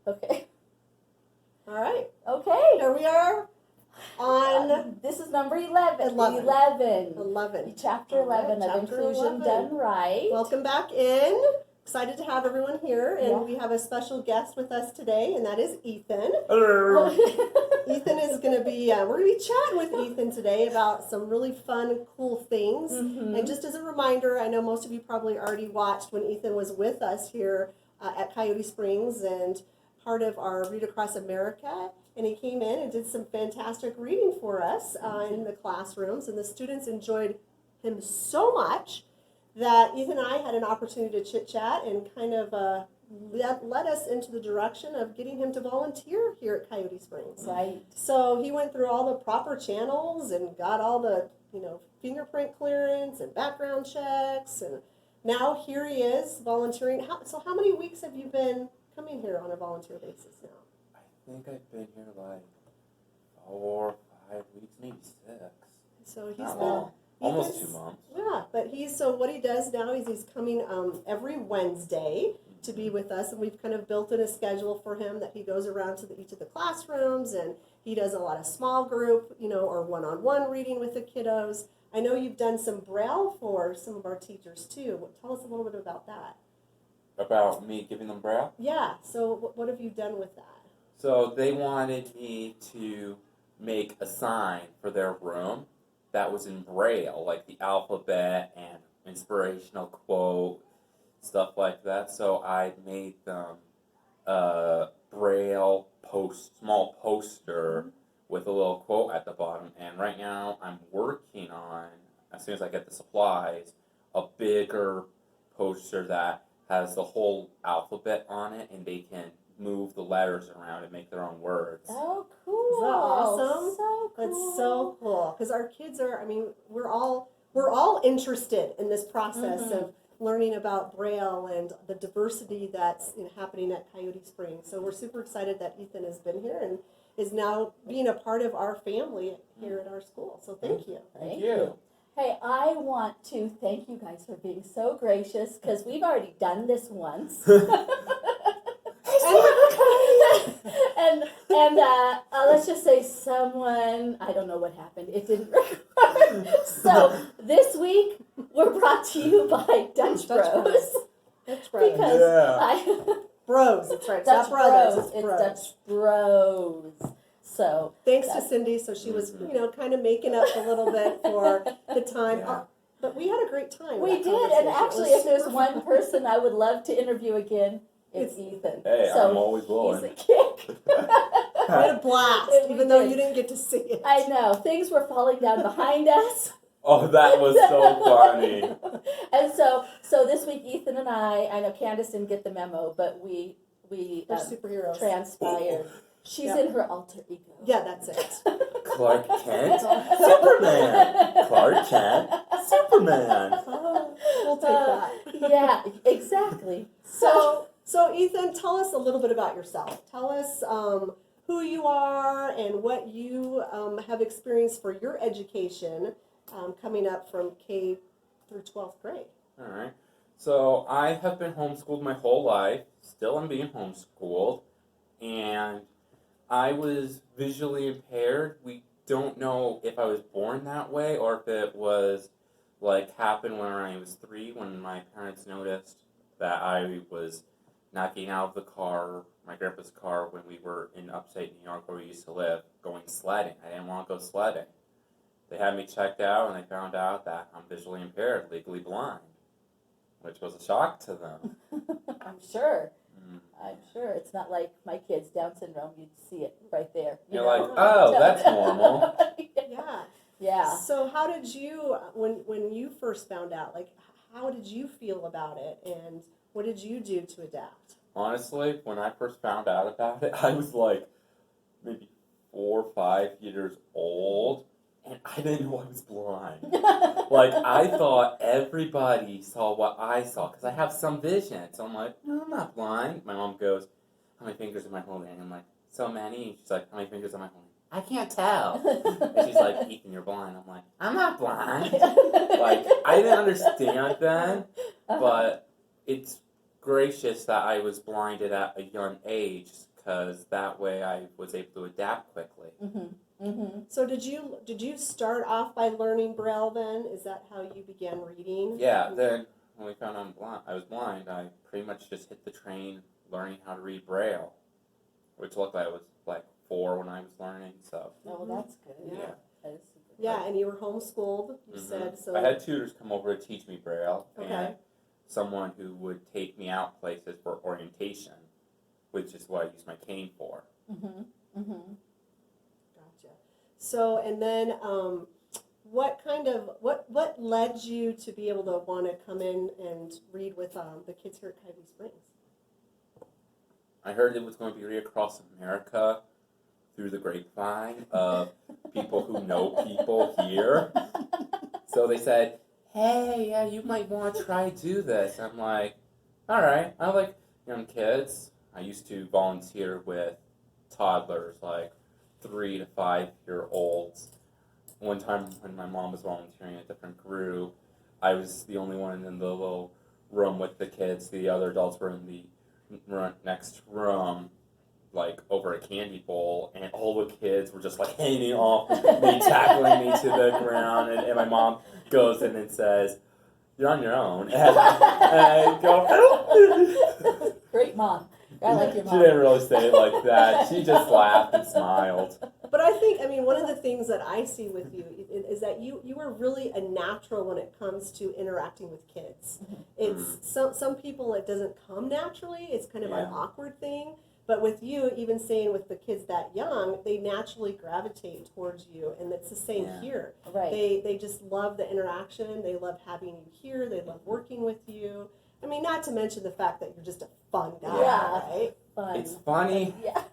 Okay. All right. Okay. Here we are on This is number 11. 11. 11. Chapter 11 All right, of chapter Inclusion 11. Done Right. Welcome back in. Excited to have everyone here, and Yeah. we have a special guest with us today, and that is Ethan. Hello. Ethan is going to be, we're going to be chatting with Ethan today about some really fun, cool things. Mhm. And just as a reminder, I know most of you probably already watched when Ethan was with us here at Coyote Springs and part of our Read Across America. And he came in and did some fantastic reading for us in the classrooms. And the students enjoyed him so much that Ethan and I had an opportunity to chit-chat and kind of led us into the direction of getting him to volunteer here at Coyote Springs. Right. So he went through all the proper channels and got all the, fingerprint clearance and background checks. And now here he is volunteering. So how many weeks have you been coming here on a volunteer basis now? I think I've been here like 4 or 5 weeks, maybe 6. So he's Not been long. Almost 2 months. Yeah, but what he does now is he's coming every Wednesday to be with us, and we've kind of built in a schedule for him that he goes around to each of the classrooms, and he does a lot of small group, or one-on-one reading with the kiddos. I know you've done some Braille for some of our teachers too. Tell us a little bit about that. About me giving them Braille? Yeah, so what have you done with that? So they wanted me to make a sign for their room that was in Braille, like the alphabet and inspirational quote, stuff like that. So I made them a Braille small poster with a little quote at the bottom. And right now I'm working on, as soon as I get the supplies, a bigger poster that has the whole alphabet on it, and they can move the letters around and make their own words. Oh, cool. Is that awesome? So cool. That's so cool because our kids are. We're all interested in this process of learning about Braille and the diversity that's happening at Coyote Springs. So we're super excited that Ethan has been here and is now being a part of our family here at our school. So thank you. Thank you. Hey, I want to thank you guys for being so gracious because we've already done this once. and let's just say someone, I don't know what happened, it didn't record. So this week we're brought to you by Dutch Bros. That's right. Because Bros, that's right. It's Dutch not brothers, Bros. it's bros. Dutch Bros. So Thanks to Cindy, so she was, kind of making up a little bit for the time. Yeah. But we had a great time. we with that did, and conversation. It actually, was if there's super one fun. person I would love to interview again, it's Ethan. Hey, so I'm always he's willing. a kick. We had a blast, We even though did. you didn't get to see it. I know things were falling down behind us. Oh, that was so funny. And so this week, Ethan and I know Candace didn't get the memo, but we We're superheroes. transpired. She's Yeah. in her alter ego. Yeah, that's it. Clark Kent, Superman. Clark Kent, Superman. We'll take that. Yeah, exactly. So Ethan, tell us a little bit about yourself. Tell us who you are and what you have experienced for your education coming up from K through 12th grade. All right. So I have been homeschooled my whole life. Still am being homeschooled. And I was visually impaired. We don't know if I was born that way or if it was happened when I was 3 when my parents noticed that I was not getting out of the car, my grandpa's car, when we were in upstate New York where we used to live, going sledding. I didn't want to go sledding. They had me checked out and they found out that I'm visually impaired, legally blind, which was a shock to them. I'm sure. I'm sure. It's not like my kids, Down syndrome, you'd see it right there. You're like, oh, that's normal. Yeah. Yeah. So how did you, when you first found out, how did you feel about it and what did you do to adapt? Honestly, when I first found out about it, I was maybe 4 or 5 years old, and I didn't know I was blind. I thought everybody saw what I saw, because I have some vision. So I'm like, no, I'm not blind. My mom goes, how many fingers am I holding? And I'm like, so many. And she's like, how many fingers am I holding? I can't tell. And she's like, Ethan, you're blind. I'm like, I'm not blind. I didn't understand then, but it's gracious that I was blinded at a young age, because that way I was able to adapt quickly. So did you start off by learning Braille then? Is that how you began reading? Yeah, then when we found I was blind, I pretty much just hit the train learning how to read Braille, which looked like I was like 4 when I was learning, so. Oh, well, that's good. Yeah. That is super Yeah, and you were homeschooled, you said, so. I had tutors come over to teach me Braille, Okay. and someone who would take me out places for orientation, which is what I use my cane for. Gotcha. So, and then, what led you to be able to want to come in and read with the kids here at Coyote Springs? I heard it was going to be read across America through the grapevine of people who know people here. So they said, hey, yeah, you might want to try to do this. I'm like, all right, I like young kids. I used to volunteer with toddlers, like 3 to 5 year olds. One time when my mom was volunteering at a different group, I was the only one in the little room with the kids. The other adults were in the next room, like over a candy bowl, and all the kids were just like hanging off me, tackling me to the ground, and my mom goes in and says, you're on your own. And I go, Great mom. I like your She mom. didn't really say it like that. She just laughed and smiled. But I think, I mean, one of the things that I see with you is that you are really a natural when it comes to interacting with kids. It's some people it doesn't come naturally. It's kind of an awkward thing. But with you, even saying with the kids that young, they naturally gravitate towards you, and it's the same here. Right. They just love the interaction. They love having you here. They love working with you. I mean, not to mention the fact that you're just a fun guy, right? Fun. It's funny Yeah.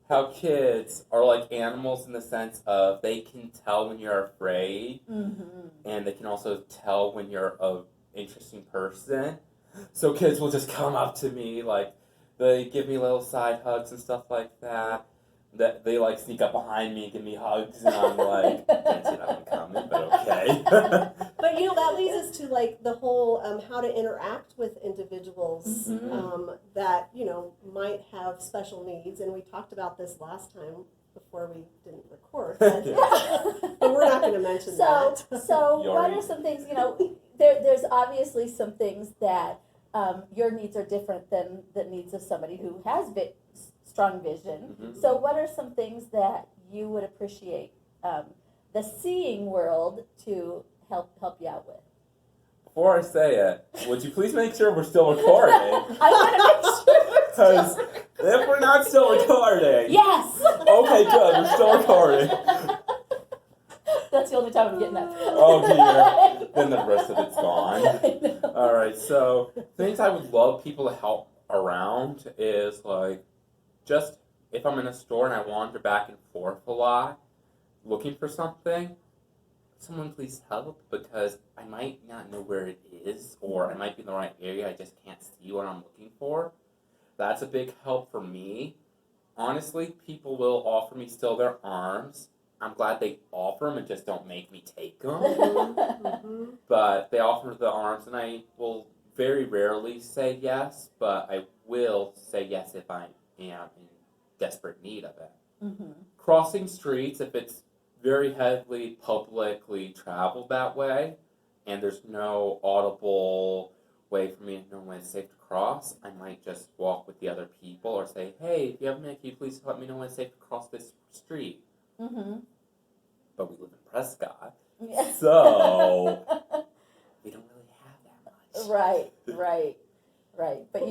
how kids are like animals in the sense of they can tell when you're afraid, and they can also tell when you're an interesting person. So kids will just come up to me, like, they give me little side hugs and stuff like that. That they like sneak up behind me and give me hugs, and I'm like, can't see that one coming, but okay. But you know, that leads us to like the whole how to interact with individuals that, you know, might have special needs. And we talked about this last time before we didn't record. But, but we're not going to mention that. So what are some things, you know, there's obviously some things that your needs are different than the needs of somebody who has strong vision. So what are some things that you would appreciate the seeing world to help you out with? Before I say it, would you please make sure we're still recording? I want to make sure we're Because still if we're not still recording, Yes. Okay, good. We're still recording. That's the only time I'm getting that. Oh dear. Then the rest of it's gone. I know. All right. So things I would love people to help around is like, just if I'm in a store and I wander back and forth a lot, looking for something, someone please help, because I might not know where it is, or I might be in the right area, I just can't see what I'm looking for. That's a big help for me. Honestly, people will offer me still their arms. I'm glad they offer them and just don't make me take them. But they offer the arms, and I will very rarely say yes, but I will say yes if I am in desperate need of it. Crossing streets, if it's very heavily publicly traveled that way, and there's no audible way for me to know when it's safe to cross, I might just walk with the other people or say, hey, if you have a minute, can you please let me know when it's safe to cross this street? But we live in Prescott, so we don't really have that much. Right. But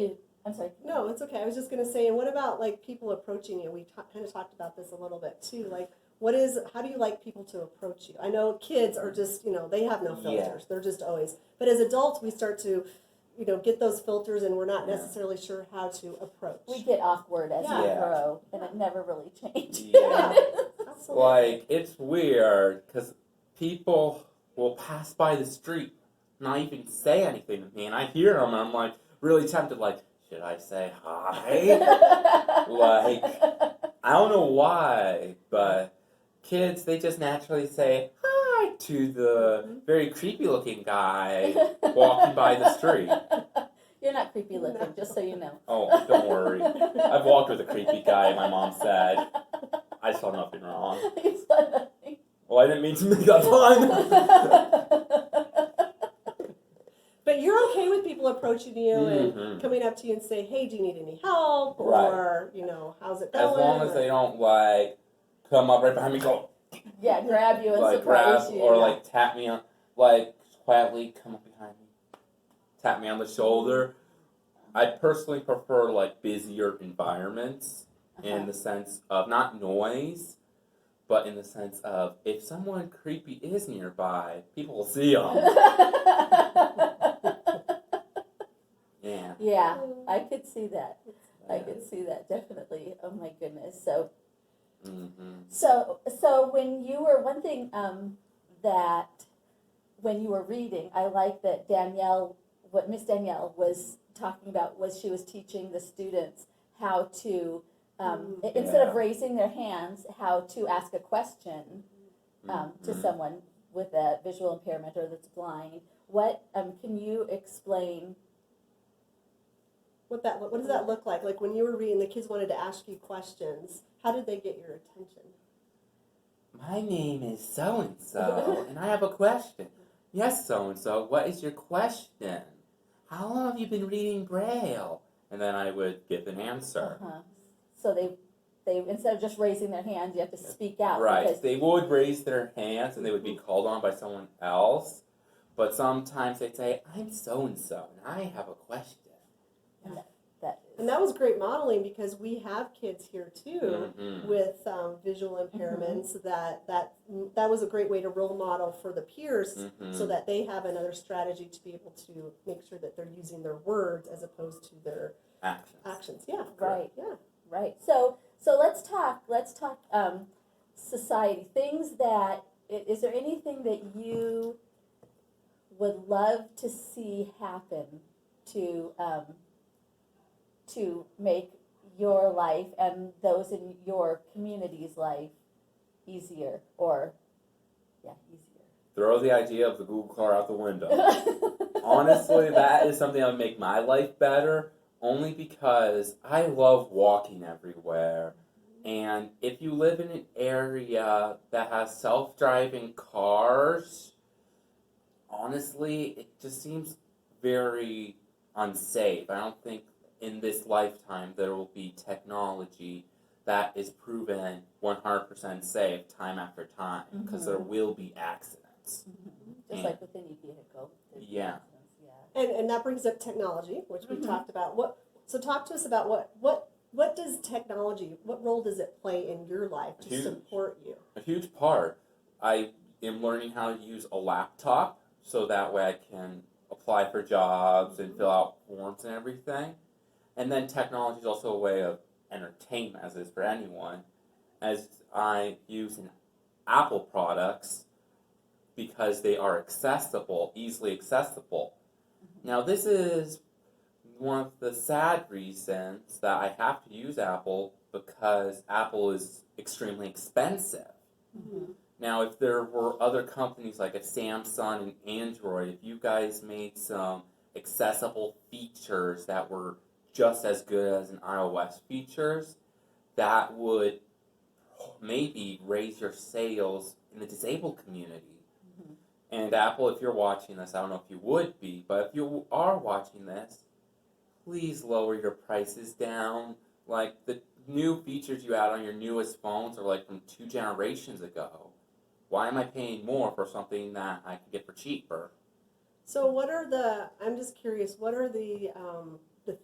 I'm sorry. No, it's okay. I was just going to say, and what about like people approaching you? We kind of talked about this a little bit too. Like, how do you like people to approach you? I know kids are just, you know, they have no filters. Yeah. They're just always, but as adults, we start to, you know, get those filters, and we're not necessarily sure how to approach. We get awkward as we Yeah. grow, and it never really changes. Yeah. Absolutely. Like, it's weird, because people will pass by the street, not even say anything to me, and I hear them, and I'm like, really tempted, like, should I say hi? Like, I don't know why, but kids, they just naturally say hi to the very creepy looking guy walking by the street. You're not creepy looking, just so you know. Oh, don't worry. I've walked with a creepy guy, my mom said. I saw nothing wrong. You saw nothing. Well, I didn't mean to make that fun. But you're okay with people approaching you and Mhm. coming up to you and say, "Hey, do you need any help?" Right. Or, how's it As going? long as they don't, like, come up right behind me, go, Yeah, grab you and like, surprise grab, you. or, like, tap me on, like, quietly come up behind me, tap me on the shoulder. I personally prefer, like, busier environments in the sense of not noise, but in the sense of if someone creepy is nearby, people will see them. Yeah. Yeah, I could see that. I could see that definitely. Oh my goodness. So when you were one thing that when you were reading, I like that what Miss Danielle was talking about was she was teaching the students how to instead of Yeah. raising their hands, how to ask a question to someone with a visual impairment or that's blind. What can you explain? What does that look like? Like when you were reading, the kids wanted to ask you questions. How did they get your attention? My name is so-and-so, and I have a question. Yes, so-and-so, what is your question? How long have you been reading Braille? And then I would give an answer. So they instead of just raising their hand, you have to speak out. Right. Because They would raise their hands, and they would be called on by someone else. But sometimes they'd say, I'm so-and-so, and I have a question. And that was great modeling because we have kids here too with visual impairments. That was a great way to role model for the peers so that they have another strategy to be able to make sure that they're using their words as opposed to their actions. Yeah. Right. Yeah. Right. So let's talk society. Things that is there anything that you would love to see happen to make your life and those in your community's life easier easier? Throw the idea of the Google car out the window. Honestly, that is something that would make my life better, only because I love walking everywhere. And if you live in an area that has self-driving cars, honestly, it just seems very unsafe. I don't think in this lifetime there will be technology that is proven 100% safe time after time, because there will be accidents. Just like with any vehicle. Yeah. And that brings up technology, which we talked about. So talk to us about what does technology, what role does it play in your life to support you? A huge part. I am learning how to use a laptop so that way I can apply for jobs and fill out forms and everything. And then technology is also a way of entertainment, as it is for anyone, as I use Apple products because they are accessible, easily accessible. Now, this is one of the sad reasons that I have to use Apple, because Apple is extremely expensive. Now, if there were other companies like a Samsung and Android, if you guys made some accessible features that were just as good as an iOS features, that would maybe raise your sales in the disabled community. And Apple, if you're watching this, I don't know if you would be, but if you are watching this, please lower your prices down. Like, the new features you add on your newest phones are like from 2 generations ago. Why am I paying more for something that I can get for cheaper? So I'm just curious, what are the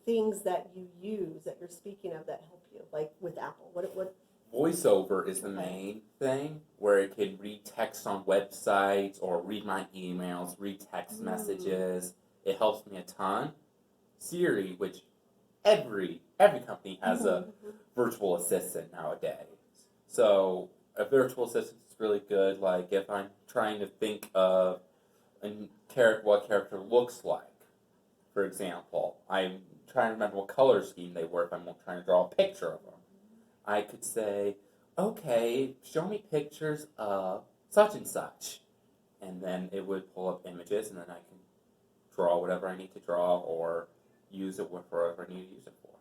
things that you use that you're speaking of that help you, like with Apple? What? VoiceOver is the main thing, where it can read text on websites or read my emails, read text messages. It helps me a ton. Siri, which every company has a virtual assistant nowadays. So a virtual assistant is really good. Like if I'm trying to think of what character looks like, for example, I'm trying to remember what color scheme they were if I'm trying to draw a picture of them. I could say, okay, show me pictures of such and such. And then it would pull up images, and then I can draw whatever I need to draw, or use it for whatever I need to use it for.